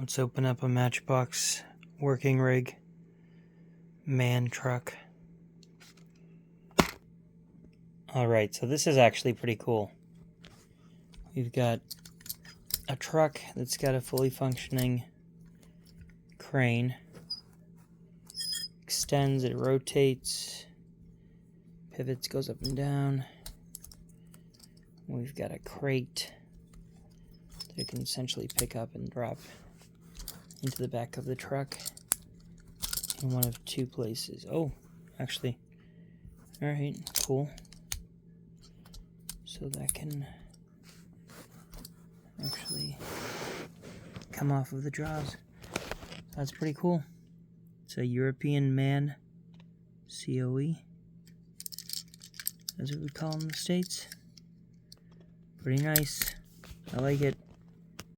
Let's open up a Matchbox working rig man truck. Alright, so this is actually pretty cool. We've got a truck that's got a fully functioning crane. Extends, it rotates, pivots, goes up and down. We've got a crate that you can essentially pick up and drop into the back of the truck in one of two places. Oh, actually, alright, cool. So that can actually come off of the jaws. That's pretty cool. It's a European man COE. That's what we call them in the States. Pretty nice. I like it.